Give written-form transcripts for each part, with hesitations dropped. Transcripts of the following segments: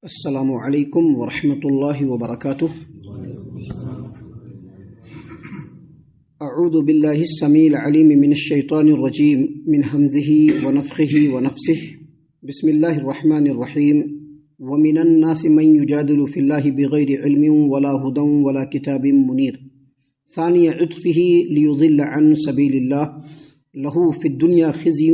السلام علیکم ورحمۃ اللہ وبرکاتہ۔ اعوذ باللہ السمیع العلیم من الشیطان الرجیم من ہمزہ ونفخہ ونفثہ۔ بسم اللہ الرحمن الرحیم۔ ومن الناس من يجادل في الله بغير علم ولا هدى ولا كتاب منير ثاني عطفه ليضل عن سبيل الله له في الدنيا خزي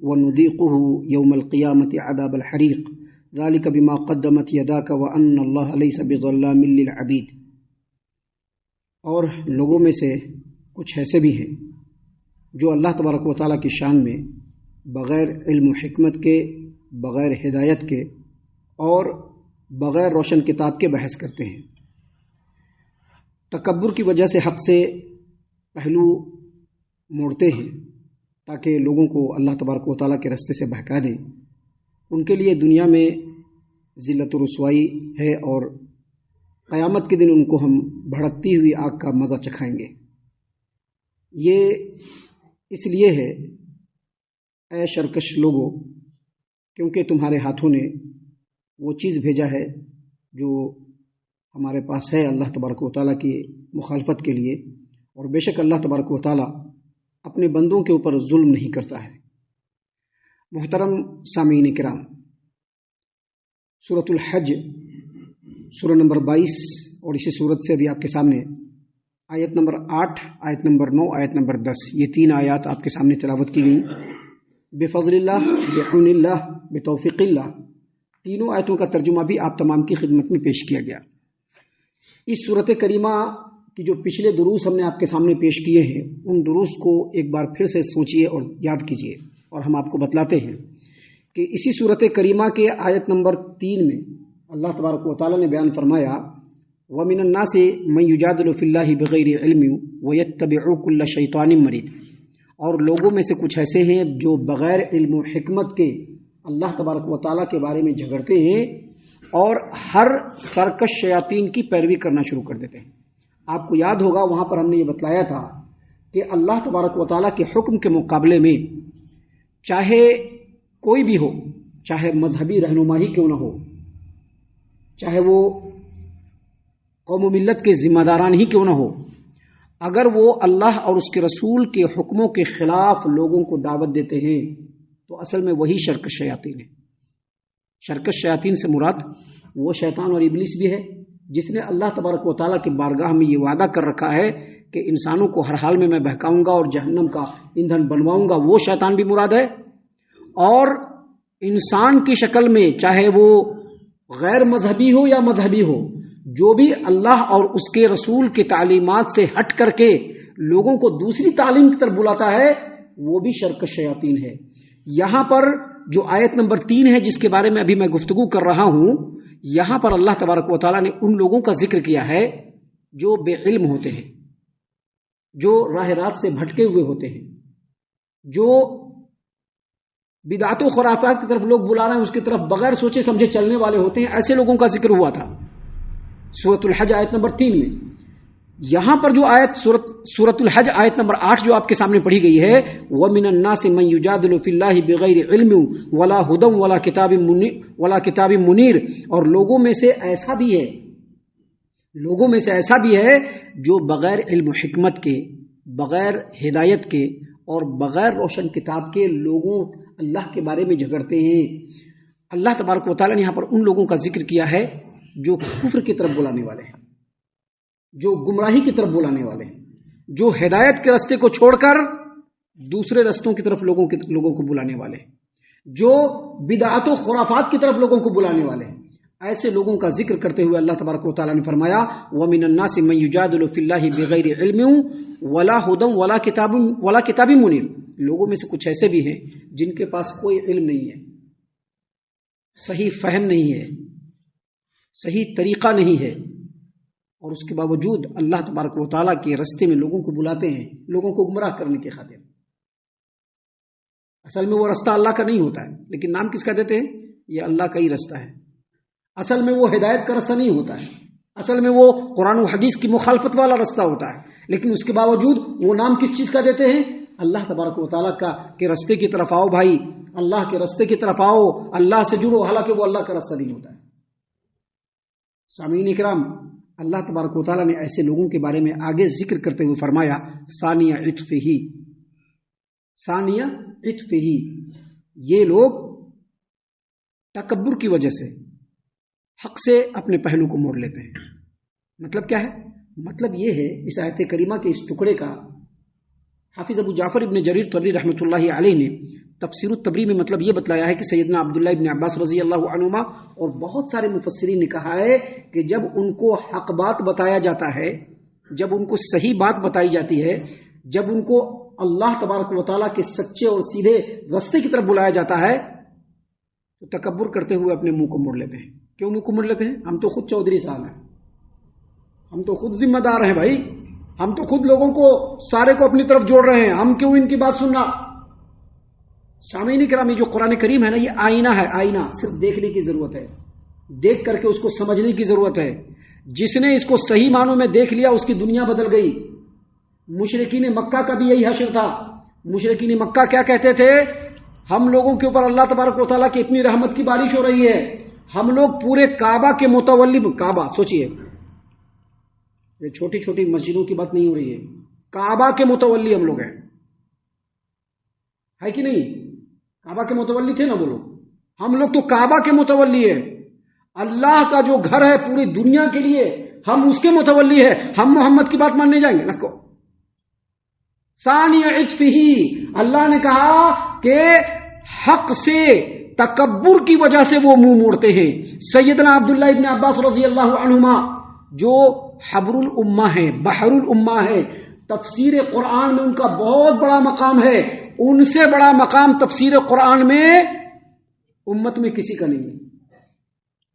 ونذيقه يوم القيامة عذاب الحريق ذلك بما قدمت يداك وأن الله ليس بظلام للعبيد۔ اور لوگوں میں سے کچھ ایسے بھی ہیں جو اللہ تبارک و تعالیٰ کی شان میں بغیر علم و حکمت کے، بغیر ہدایت کے اور بغیر روشن کتاب کے بحث کرتے ہیں۔ تکبر کی وجہ سے حق سے پہلو موڑتے ہیں تاکہ لوگوں کو اللہ تبارک و تعالیٰ کے راستے سے بہکا دیں۔ ان کے لیے دنیا میں ذلت و رسوائی ہے اور قیامت کے دن ان کو ہم بھڑکتی ہوئی آگ کا مزہ چکھائیں گے۔ یہ اس لیے ہے اے شرکش لوگوں، کیونکہ تمہارے ہاتھوں نے وہ چیز بھیجا ہے جو ہمارے پاس ہے اللہ تبارک و تعالیٰ کی مخالفت کے لیے، اور بے شک اللہ تبارک و تعالیٰ اپنے بندوں کے اوپر ظلم نہیں کرتا ہے۔ محترم سامعین کرام، سورۃ الحج سورہ نمبر 22 اور اسی سورت سے ابھی آپ کے سامنے آیت نمبر 8، آیت نمبر 9، آیت نمبر 10، یہ تین آیات آپ کے سامنے تلاوت کی گئیں۔ بفضل اللہ، بعون اللہ، بتوفیق اللہ، تینوں آیتوں کا ترجمہ بھی آپ تمام کی خدمت میں پیش کیا گیا۔ اس صورت کریمہ کی جو پچھلے دروس ہم نے آپ کے سامنے پیش کیے ہیں، ان دروس کو ایک بار پھر سے سوچئے اور یاد کیجئے، اور ہم آپ کو بتلاتے ہیں کہ اسی صورت کریمہ کے آیت نمبر 3 میں اللہ تبارک و تعالیٰ نے بیان فرمایا وَمِنَ النَّاسِ مَن يُجَادِلُ فِي اللَّهِ بِغَيْرِ عِلْمٍ وَيَتَّبِعُ كُلَّ شَيْطَانٍ مَرِيدٍ۔ اور لوگوں میں سے کچھ ایسے ہیں جو بغیر علم و حکمت کے اللہ تبارک و تعالیٰ کے بارے میں جھگڑتے ہیں اور ہر سرکش شیاطین کی پیروی کرنا شروع کر دیتے ہیں۔ آپ کو یاد ہوگا وہاں پر ہم نے یہ بتلایا تھا کہ اللہ تبارک و تعالیٰ کے حکم کے مقابلے میں چاہے کوئی بھی ہو، چاہے مذہبی رہنما ہی کیوں نہ ہو، چاہے وہ قوم و ملت کے ذمہ داران ہی کیوں نہ ہو، اگر وہ اللہ اور اس کے رسول کے حکموں کے خلاف لوگوں کو دعوت دیتے ہیں تو اصل میں وہی شرکش شیاطین ہے۔ شرکش شیاطین سے مراد وہ شیطان اور ابلیس بھی ہے جس نے اللہ تبارک و تعالیٰ کی بارگاہ میں یہ وعدہ کر رکھا ہے کہ انسانوں کو ہر حال میں بہکاؤں گا اور جہنم کا ایندھن بنواؤں گا، وہ شیطان بھی مراد ہے۔ اور انسان کی شکل میں چاہے وہ غیر مذہبی ہو یا مذہبی ہو، جو بھی اللہ اور اس کے رسول کی تعلیمات سے ہٹ کر کے لوگوں کو دوسری تعلیم کی طرف بلاتا ہے وہ بھی شرکش شیاطین ہے۔ یہاں پر جو آیت نمبر 3 ہے جس کے بارے میں ابھی میں گفتگو کر رہا ہوں، یہاں پر اللہ تبارک و تعالیٰ نے ان لوگوں کا ذکر کیا ہے جو بے علم ہوتے ہیں، جو راہ راست سے بھٹکے ہوئے ہوتے ہیں، جو بدعت و خرافات کی طرف لوگ بلا رہے ہیں اس کی طرف بغیر سوچے سمجھے چلنے والے ہوتے ہیں، ایسے لوگوں کا ذکر ہوا تھا سورۃ الحج آیت نمبر 3 میں۔ یہاں پر جو آیت سورۃ الحج آیت نمبر 8 جو آپ کے سامنے پڑھی گئی ہے وَمِنَ النَّاسِ مَن يُجَادِلُ فِي اللَّهِ بِغَيْرِ عِلْمٍ وَلَا هُدًى وَلَا كِتَابٍ مُنِيرٍ۔ اور لوگوں میں سے ایسا بھی ہے جو بغیر علم و حکمت کے، بغیر ہدایت کے اور بغیر روشن کتاب کے لوگوں اللہ کے بارے میں جھگڑتے ہیں۔ اللہ تبارک و تعالیٰ نے یہاں پر ان لوگوں کا ذکر کیا ہے جو کفر کی طرف بلانے والے ہیں، جو گمراہی کی طرف بلانے والے ہیں، جو ہدایت کے راستے کو چھوڑ کر دوسرے رستوں کی طرف لوگوں کو بلانے والے ہیں، جو بدعات و خرافات کی طرف لوگوں کو بلانے والے ہیں۔ ایسے لوگوں کا ذکر کرتے ہوئے اللہ تبارک و تعالیٰ نے فرمایا وَمِنَ النَّاسِ مَن يُجَادِلُ فِي اللَّهِ بِغَيْرِ عِلْمٍ وَلَا هُدًى وَلَا كِتَابٍ مُنِيرٍ۔ لوگوں میں سے کچھ ایسے بھی ہیں جن کے پاس کوئی علم نہیں ہے، صحیح فہم نہیں ہے، صحیح طریقہ نہیں ہے، اور اس کے باوجود اللہ تبارک و تعالیٰ کے راستے میں لوگوں کو بلاتے ہیں، لوگوں کو گمراہ کرنے کی خاطر۔ اصل میں وہ راستہ اللہ کا نہیں ہوتا ہے، لیکن نام کس کا دیتے ہیں؟ یہ اللہ کا ہی راستہ ہے۔ اصل میں وہ ہدایت کا راستہ نہیں ہوتا ہے، اصل میں وہ قرآن و حدیث کی مخالفت والا راستہ ہوتا ہے، لیکن اس کے باوجود وہ نام کس چیز کا دیتے ہیں؟ اللہ تبارک و تعالیٰ کا کہ راستے کی طرف آؤ بھائی، اللہ کے راستے کی طرف آؤ، اللہ سے جڑو، حالانکہ وہ اللہ کا راستہ نہیں ہوتا ہے۔ سامعین اکرام، اللہ تبارک و تعالیٰ نے ایسے لوگوں کے بارے میں آگے ذکر کرتے ہوئے فرمایا ثانیہ عطفہ، یہ لوگ تکبر کی وجہ سے حق سے اپنے پہلو کو موڑ لیتے ہیں۔ مطلب کیا ہے؟ مطلب یہ ہے اس آیت کریمہ کے اس ٹکڑے کا حافظ ابو جعفر ابن جریر طبری رحمۃ اللہ علیہ نے تفسیر التبری میں مطلب یہ بتلایا ہے کہ سیدنا عبداللہ ابن عباس رضی اللہ عنہما اور بہت سارے مفسرین نے کہا ہے کہ جب ان کو حق بات بتایا جاتا ہے، جب ان کو صحیح بات بتائی جاتی ہے، جب ان کو اللہ تبارک و تعالیٰ کے سچے اور سیدھے راستے کی طرف بلایا جاتا ہے تو تکبر کرتے ہوئے اپنے منہ کو موڑ لیتے ہیں۔ کیوں منہ کو موڑ لیتے ہیں؟ ہم تو خود چودھری صاحب ہیں، ہم تو خود ذمہ دار ہیں بھائی، ہم تو خود لوگوں کو سارے کو اپنی طرف جوڑ رہے ہیں، ہم کیوں ان کی بات سننا؟ سامعین کرام، یہ جو قرآن کریم ہے نا، یہ آئینہ ہے، آئینہ صرف دیکھنے کی ضرورت ہے، دیکھ کر کے اس کو سمجھنے کی ضرورت ہے۔ جس نے اس کو صحیح معنوں میں دیکھ لیا اس کی دنیا بدل گئی۔ مشرکین مکہ کا بھی یہی حشر تھا۔ مشرکین مکہ کیا کہتے تھے؟ ہم لوگوں کے اوپر اللہ تبارک و تعالیٰ کی اتنی رحمت کی بارش ہو رہی ہے، ہم لوگ پورے کعبہ کے متولی، کعبہ سوچئے، یہ چھوٹی چھوٹی مسجدوں کی بات نہیں ہو رہی ہے، کعبہ کے متولی ہم لوگ ہیں، ہے کہ نہیں؟ کعبہ کے متولی تھے نا وہ لوگ، ہم لوگ تو کعبہ کے متولی ہیں، اللہ کا جو گھر ہے پوری دنیا کے لیے ہم اس کے متولی ہیں، ہم محمد کی بات ماننے جائیں گے؟ نہ کو ثانی عطفہ، اللہ نے کہا کہ حق سے تکبر کی وجہ سے وہ منہ موڑتے ہیں۔ سیدنا عبداللہ ابن عباس رضی اللہ عنہما جو حبر الامہ ہے، بحر الامہ ہے، تفسیر قرآن میں ان کا بہت بڑا مقام ہے، ان سے بڑا مقام تفسیر قرآن میں امت میں کسی کا نہیں ہے۔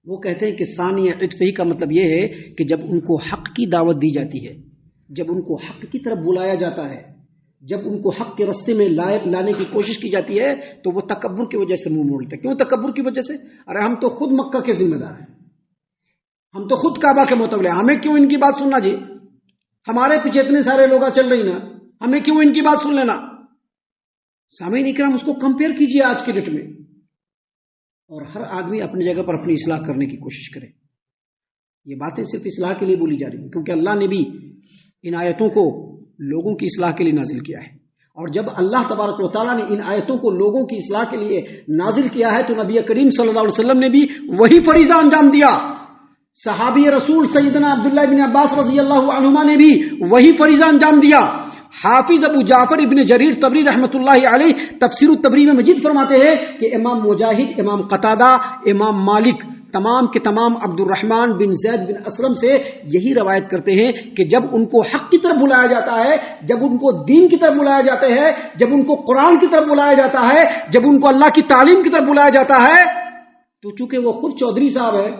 وہ کہتے ہیں کہ ثانی عطفہ کا مطلب یہ ہے کہ جب ان کو حق کی دعوت دی جاتی ہے، جب ان کو حق کی طرف بلایا جاتا ہے، جب ان کو حق کے راستے میں لانے کی کوشش کی جاتی ہے تو وہ تکبر کی وجہ سے منہ موڑتے ہیں۔ کیوں تکبر کی وجہ سے؟ ارے ہم تو خود مکہ کے ذمہ دار ہیں، ہم تو خود کعبہ کے متولی، ہمیں کیوں ان کی بات سننا جی؟ ہمارے پیچھے اتنے سارے لوگ چل رہی نا، ہمیں کیوں ان کی بات سن لینا؟ سامعین اکرام، اس کو کمپیئر کیجئے آج کے ڈیٹ میں، اور ہر آدمی اپنی جگہ پر اپنی اصلاح کرنے کی کوشش کرے۔ یہ باتیں صرف اصلاح کے لیے بولی جا رہی ہیں کیونکہ اللہ نے بھی ان آیتوں کو لوگوں کی اصلاح کے لیے نازل کیا ہے، اور جب اللہ تبارک و تعالیٰ نے ان آیتوں کو لوگوں کی اصلاح کے لیے نازل کیا ہے تو نبی کریم صلی اللہ علیہ وسلم نے بھی وہی فریضہ انجام دیا، صحابی رسول سیدنا عبداللہ بن عباس رضی اللہ عنہما نے بھی وہی فریضہ انجام دیا۔ حافظ ابو جعفر ابن جریر طبری رحمۃ اللہ علیہ تفسیر التبری میں مزید فرماتے ہیں کہ امام مجاہد، امام قتادہ، امام مالک، تمام کے تمام عبد الرحمن بن زید بن اسلم سے یہی روایت کرتے ہیں کہ جب ان کو حق کی طرف بلایا جاتا ہے، جب ان کو دین کی طرف بلایا جاتا ہے، جب ان کو قرآن کی طرف بلایا جاتا ہے، جب ان کو اللہ کی تعلیم کی طرف بلایا جاتا ہے تو چونکہ وہ خود چودھری صاحب ہے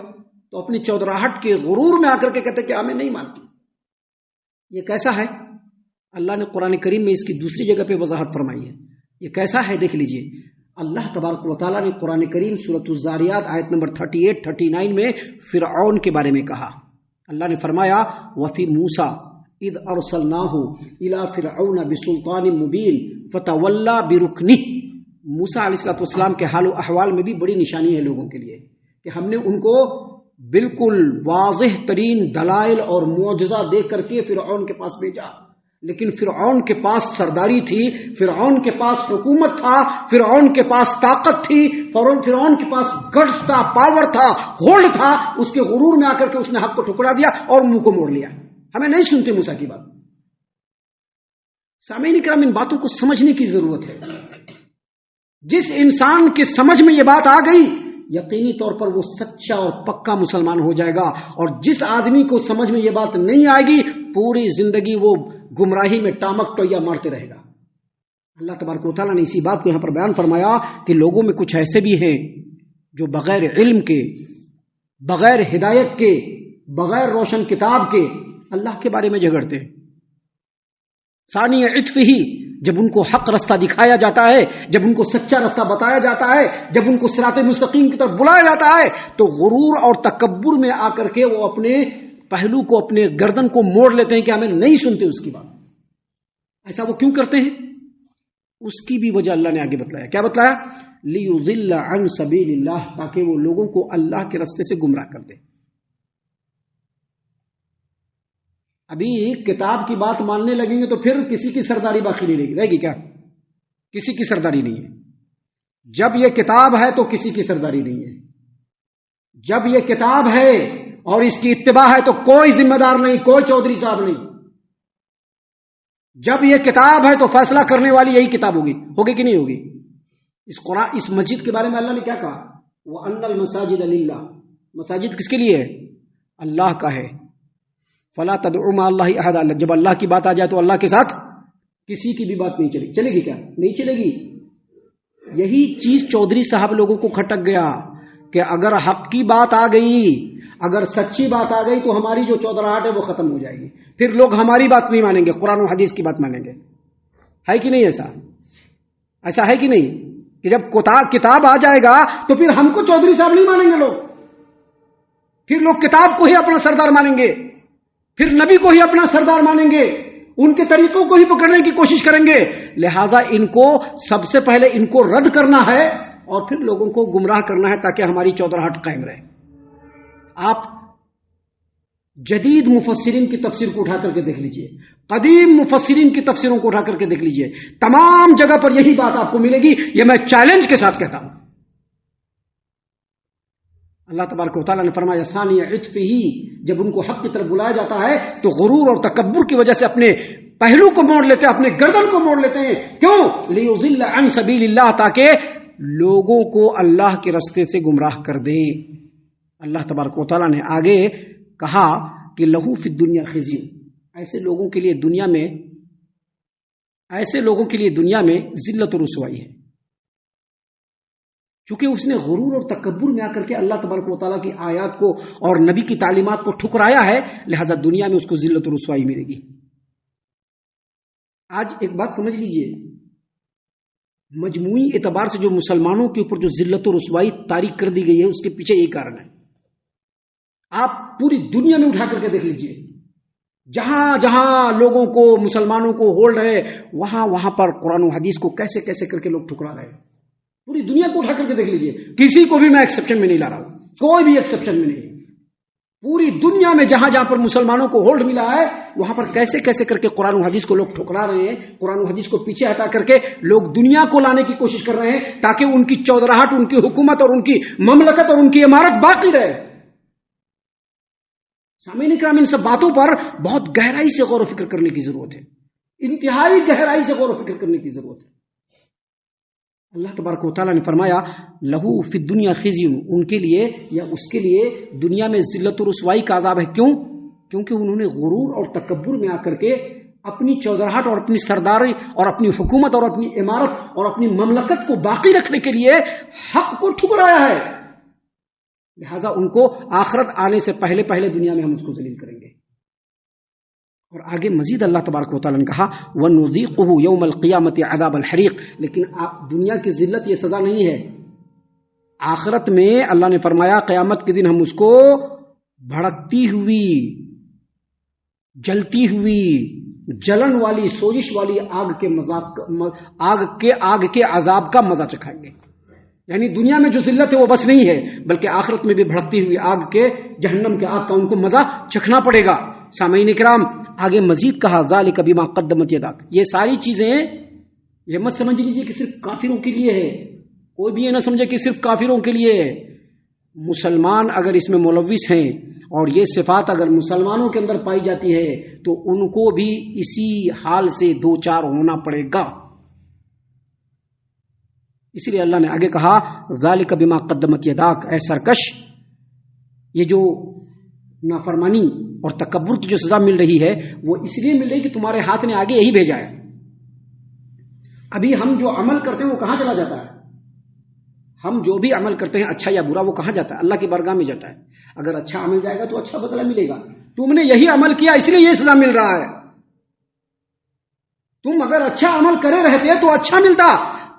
تو اپنی چودراہٹ کے غرور میں آ کر کے کہتے کہ ہمیں نہیں مانتی۔ یہ کیسا ہے؟ اللہ نے قرآن کریم میں اس کی دوسری جگہ پہ وضاحت فرمائی ہے۔ یہ کیسا ہے دیکھ لیجئے، اللہ تبارک و تعالیٰ نے قرآن کریم سورۃ الزاریات آیت نمبر 38 39 میں فرعون کے بارے میں کہا۔ اللہ نے فرمایا وفی موسیٰ اذ ارسلناہ الی فرعون بسلطان مبین فتولی برکنہ، موسیٰ علیہ السلام کے حال و احوال میں بھی بڑی نشانی ہے لوگوں کے لیے کہ ہم نے ان کو بالکل واضح ترین دلائل اور معجزہ دیکھ کر کے فرعون کے پاس بھیجا، لیکن فرعون کے پاس سرداری تھی، فرعون کے پاس حکومت تھا، فرعون کے پاس طاقت تھی، فرعون کے پاس گٹس تھا، پاور تھا، ہولڈ تھا، اس کے غرور میں آ کر کے اس نے حق کو ٹھکرا دیا اور منہ کو موڑ لیا۔ ہمیں نہیں سنتے موسیٰ کی بات۔ سامعین کرام، ان باتوں کو سمجھنے کی ضرورت ہے۔ جس انسان کے سمجھ میں یہ بات آ گئی یقینی طور پر وہ سچا اور پکا مسلمان ہو جائے گا، اور جس آدمی کو سمجھ میں یہ بات نہیں آئے گی پوری زندگی وہ گمراہی میں ٹامک ٹویا مارتے رہے گا۔ اللہ تبارک و تعالیٰ نے اسی بات کو یہاں پر بیان فرمایا کہ لوگوں میں کچھ ایسے بھی ہیں جو بغیر علم کے، بغیر ہدایت کے، بغیر روشن کتاب کے اللہ کے بارے میں جھگڑتے ہیں۔ ثانی عطفہ، جب ان کو حق رستہ دکھایا جاتا ہے، جب ان کو سچا رستہ بتایا جاتا ہے، جب ان کو صراط مستقیم کی طرف بلایا جاتا ہے تو غرور اور تکبر میں آ کر کے وہ اپنے پہلو کو، اپنے گردن کو موڑ لیتے ہیں کہ ہمیں نہیں سنتے اس کی بات۔ ایسا وہ کیوں کرتے ہیں؟ اس کی بھی وجہ اللہ نے آگے بتلایا۔ کیا بتلایا؟ لیضل عن سبیل اللہ، تاکہ وہ لوگوں کو اللہ کے راستے سے گمراہ کر دے۔ ابھی کتاب کی بات ماننے لگیں گے تو پھر کسی کی سرداری باقی نہیں رہے گی کیا؟ کسی کی سرداری نہیں ہے. جب یہ کتاب ہے تو کسی کی سرداری نہیں ہے. جب یہ کتاب ہے اور اس کی اتباع ہے تو کوئی ذمہ دار نہیں، کوئی چودھری صاحب نہیں. جب یہ کتاب ہے تو فیصلہ کرنے والی یہی کتاب ہوگی کہ نہیں ہوگی؟ اس قرآن، اس مسجد کے بارے میں اللہ نے کیا کہا؟ وَأَنَّ الْمَسَاجِدَ لِلَّهِ. مساجد کس کے لیے ہے؟ اللہ کا ہے. فَلَا تَدْعُوا مَعَ اللَّهِ أَحَدًا. جب اللہ کی بات آ جائے تو اللہ کے ساتھ کسی کی بھی بات نہیں چلے گی کیا؟ نہیں چلے گی. یہی چیز چودھری صاحب لوگوں کو کھٹک گیا کہ اگر حق کی بات آ گئی، اگر سچی بات آ گئی تو ہماری جو چودراہٹ ہے وہ ختم ہو جائے گی. پھر لوگ ہماری بات نہیں مانیں گے، قرآن و حدیث کی بات مانیں گے. ہے کہ نہیں؟ ایسا ہے کہ نہیں کہ جب کتاب آ جائے گا تو پھر ہم کو چودھری صاحب نہیں مانیں گے لوگ، پھر لوگ کتاب کو ہی اپنا سردار مانیں گے، پھر نبی کو ہی اپنا سردار مانیں گے، ان کے طریقوں کو ہی پکڑنے کی کوشش کریں گے. لہٰذا ان کو سب سے پہلے ان کو رد کرنا ہے اور پھر لوگوں کو گمراہ کرنا ہے تاکہ ہماری چودراہٹ قائم رہے. آپ جدید مفسرین کی تفسیر کو اٹھا کر کے دیکھ لیجئے، قدیم مفسرین کی تفسیروں کو اٹھا کر کے دیکھ لیجئے، تمام جگہ پر یہی بات آپ کو ملے گی. یہ میں چیلنج کے ساتھ کہتا ہوں. اللہ تبارک و تعالیٰ نے فرمایا ثانی عطفہ، جب ان کو حق کی طرف بلایا جاتا ہے تو غرور اور تکبر کی وجہ سے اپنے پہلو کو موڑ لیتے ہیں، اپنے گردن کو موڑ لیتے ہیں. کیوں؟ لیضل عن سبیل اللہ، تاکہ لوگوں کو اللہ کے راستے سے گمراہ کر دے. اللہ تبارک و تعالیٰ نے آگے کہا کہ لہو فی الدنیا خزی، ایسے لوگوں کے لیے دنیا میں ذلت و رسوائی ہے. چونکہ اس نے غرور اور تکبر میں آ کر کے اللہ تبارک و تعالیٰ کی آیات کو اور نبی کی تعلیمات کو ٹھکرایا ہے، لہذا دنیا میں اس کو ذلت و رسوائی ملے گی. آج ایک بات سمجھ لیجئے، مجموعی اعتبار سے جو مسلمانوں کے اوپر جو ذلت و رسوائی طاری کر دی گئی ہے، اس کے پیچھے یہی کارن ہے. آپ پوری دنیا میں اٹھا کر کے دیکھ لیجئے، جہاں جہاں لوگوں کو، مسلمانوں کو ہولڈ ہے، وہاں پر قرآن و حدیث کو کیسے کیسے کر کے لوگ ٹھکرا رہے ہیں. پوری دنیا کو اٹھا کر کے دیکھ لیجئے، کسی کو بھی میں ایکسپشن میں نہیں لا رہا ہوں، کوئی بھی ایکسپشن میں نہیں. پوری دنیا میں جہاں جہاں پر مسلمانوں کو ہولڈ ملا ہے، وہاں پر کیسے کیسے کر کے قرآن و حدیث کو لوگ ٹھکرا رہے ہیں. قرآن و حدیث کو پیچھے ہٹا کر کے لوگ دنیا کو لانے کی کوشش کر رہے ہیں تاکہ ان کی چودراہٹ، ان کی حکومت اور ان کی مملکت اور ان کی عمارت باقی رہے. سامعین کرام، ان سب باتوں پر بہت گہرائی سے غور و فکر کرنے کی ضرورت ہے، انتہائی گہرائی سے غور و فکر کرنے کی ضرورت ہے. اللہ تبارک و تعالیٰ نے فرمایا لہو فی الدنیا خزی، ان کے لیے یا اس کے لیے دنیا میں ذلت و رسوائی کا عذاب ہے. کیوں؟ کیونکہ انہوں نے غرور اور تکبر میں آ کر کے اپنی چودراہٹ اور اپنی سرداری اور اپنی حکومت اور اپنی عمارت اور اپنی مملکت کو باقی رکھنے کے لیے حق کو ٹھکرایا ہے. لہذا ان کو آخرت آنے سے پہلے دنیا میں ہم اس کو ذلیل کریں گے. اور آگے مزید اللہ تبارک و تعالیٰ نے کہا وَنُذِيقُهُ يَوْمَ الْقِيَامَةِ عَذَابَ الْحَرِيقِ. لیکن دنیا کی ذلت یہ سزا نہیں ہے، آخرت میں اللہ نے فرمایا قیامت کے دن ہم اس کو بھڑکتی ہوئی، جلتی ہوئی، جلن والی، سوزش والی آگ کے عذاب کا مزہ چکھائیں گے. یعنی دنیا میں جو ذلت ہے وہ بس نہیں ہے، بلکہ آخرت میں بھی بھڑکتی ہوئی آگ کے، جہنم کے آگ کا ان کو مزہ چکھنا پڑے گا. سامعین کرام، آگے مزید کہا ذالک بما قدمت یداک. یہ ساری چیزیں یہ مت سمجھ لیجیے کہ صرف کافروں کے لیے ہے، کوئی بھی یہ نہ سمجھے کہ صرف کافروں کے لیے ہے. مسلمان اگر اس میں ملوث ہیں اور یہ صفات اگر مسلمانوں کے اندر پائی جاتی ہے تو ان کو بھی اسی حال سے دوچار ہونا پڑے گا. اسی لیے اللہ نے آگے کہا ذالک بما قدمت یداک، اے سرکش، یہ جو نافرمانی اور تکبر کی جو سزا مل رہی ہے وہ اس لیے مل رہی کہ تمہارے ہاتھ نے آگے یہی بھیجا ہے. ابھی ہم جو عمل کرتے ہیں وہ کہاں چلا جاتا ہے؟ ہم جو بھی عمل کرتے ہیں اچھا یا برا وہ کہاں جاتا ہے؟ اللہ کی بارگاہ میں جاتا ہے. اگر اچھا عمل جائے گا تو اچھا بدلہ ملے گا. تم نے یہی عمل کیا اس لیے یہ سزا مل رہا ہے. تم اگر اچھا عمل کرے رہتے تو اچھا ملتا،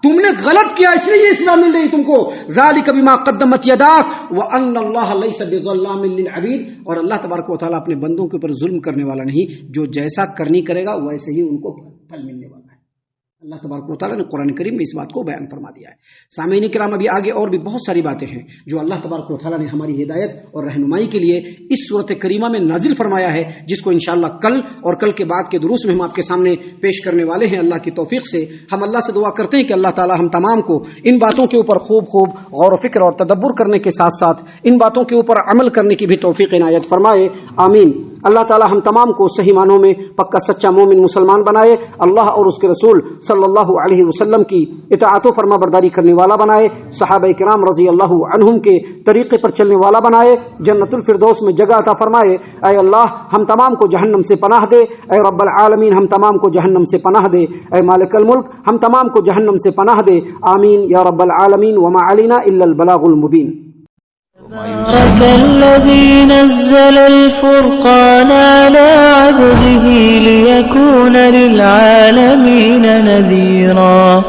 تم نے غلط کیا اس لیے یہ سزا مل رہی تم کو. ذالک بما قدمت یداک وان اللہ لیس بظلام للعبید. اور اللہ تبارک و تعالیٰ اپنے بندوں کے اوپر ظلم کرنے والا نہیں، جو جیسا کرنی کرے گا ویسے ہی ان کو پھل ملنے والا ہے. سامعین کرام، اب آگے اللہ تبارک و تعالیٰ نے فرمایا وَإِنْ تَعْجَبْ مِنْ أَمْرِ اللَّهِ فَقُلْ خَيْرٌ. اللہ تبارک و تعالیٰ نے قرآن کریم میں اس بات کو بیان فرما دیا ہے۔ سامعین کرام، ابھی آگے اور بھی بہت ساری باتیں ہیں جو اللہ تبارک و تعالیٰ نے ہماری ہدایت اور رہنمائی کے لیے اس صورت کریمہ میں نازل فرمایا ہے، جس کو انشاءاللہ کل اور کل کے بعد کے دروس میں ہم آپ کے سامنے پیش کرنے والے ہیں۔ اللہ کی توفیق سے ہم اللہ سے دعا کرتے ہیں کہ اللہ تعالیٰ ہم تمام کو ان باتوں کے اوپر خوب غور و فکر اور تدبر کرنے کے ساتھ ساتھ ان باتوں کے اوپر عمل کرنے کی بھی توفیق عنایت فرمائے، آمین۔ اللہ تعالیٰ ہم تمام کو صحیح معنوں میں پکا سچا مومن مسلمان بنائے، اللہ اور اس کے رسول صلی اللہ علیہ وسلم کی اطاعت و فرما برداری کرنے والا بنائے، صحابہ کرام رضی اللہ عنہم کے طریقے پر چلنے والا بنائے، جنت الفردوس میں جگہ عطا فرمائے۔ اے اللہ ہم تمام کو جہنم سے پناہ دے، اے رب العالمین ہم تمام کو جہنم سے پناہ دے، اے مالک الملک ہم تمام کو جہنم سے پناہ دے، آمین یا رب العالمین۔ وما علینا الا البلاغ المبین۔ تبارك الذي نزل الفرقان على عبده ليكون للعالمين نذيرا